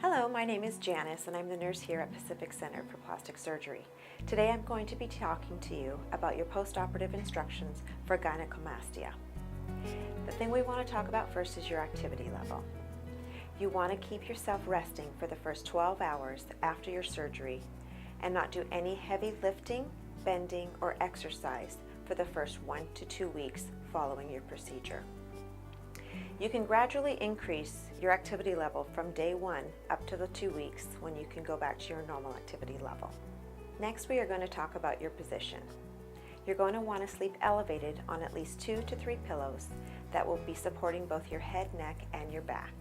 Hello, my name is Janice and I'm the nurse here at Pacific Center for Plastic Surgery. Today I'm going to be talking to you about your post-operative instructions for gynecomastia. The thing we want to talk about first is your activity level. You want to keep yourself resting for the first 12 hours after your surgery and not do any heavy lifting, bending, or exercise for the first 1 to 2 weeks following your procedure. You can gradually increase your activity level from day 1 up to the 2 weeks when you can go back to your normal activity level. Next, we are going to talk about your position. You're going to want to sleep elevated on at least 2 to 3 pillows that will be supporting both your head, neck, and your back.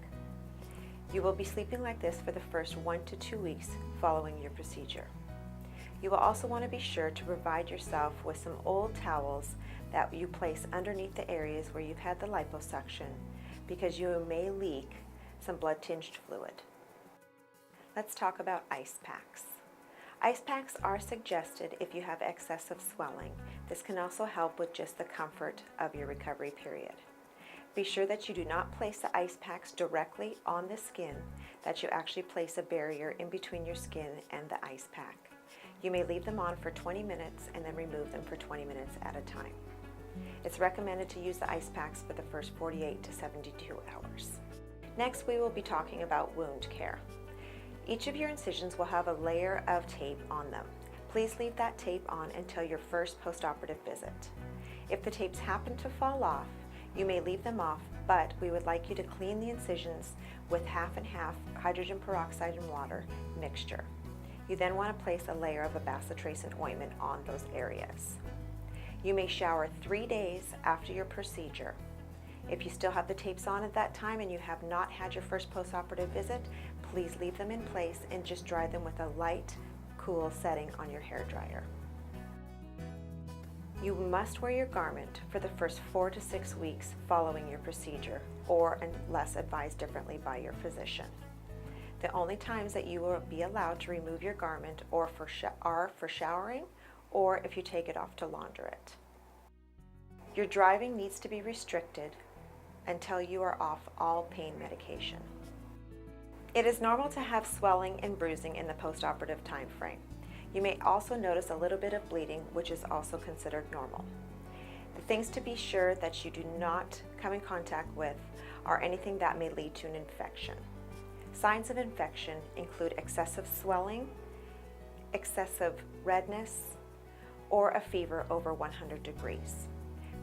You will be sleeping like this for the first 1 to 2 weeks following your procedure. You will also want to be sure to provide yourself with some old towels that you place underneath the areas where you've had the liposuction, because you may leak some blood-tinged fluid. Let's talk about ice packs. Ice packs are suggested if you have excessive swelling. This can also help with just the comfort of your recovery period. Be sure that you do not place the ice packs directly on the skin, that you actually place a barrier in between your skin and the ice pack. You may leave them on for 20 minutes and then remove them for 20 minutes at a time. It's recommended to use the ice packs for the first 48 to 72 hours. Next, we will be talking about wound care. Each of your incisions will have a layer of tape on them. Please leave that tape on until your first post-operative visit. If the tapes happen to fall off, you may leave them off, but we would like you to clean the incisions with half and half hydrogen peroxide and water mixture. You then want to place a layer of a bacitracin ointment on those areas. You may shower 3 days after your procedure. If you still have the tapes on at that time and you have not had your first post-operative visit, please leave them in place and just dry them with a light, cool setting on your hairdryer. You must wear your garment for the first 4 to 6 weeks following your procedure, or unless advised differently by your physician. The only times that you will be allowed to remove your garment are for showering or if you take it off to launder it. Your driving needs to be restricted until you are off all pain medication. It is normal to have swelling and bruising in the post-operative time frame. You may also notice a little bit of bleeding, which is also considered normal. The things to be sure that you do not come in contact with are anything that may lead to an infection. Signs of infection include excessive swelling, excessive redness, or a fever over 100 degrees.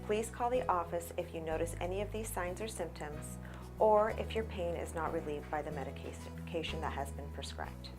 Please call the office if you notice any of these signs or symptoms, or if your pain is not relieved by the medication that has been prescribed.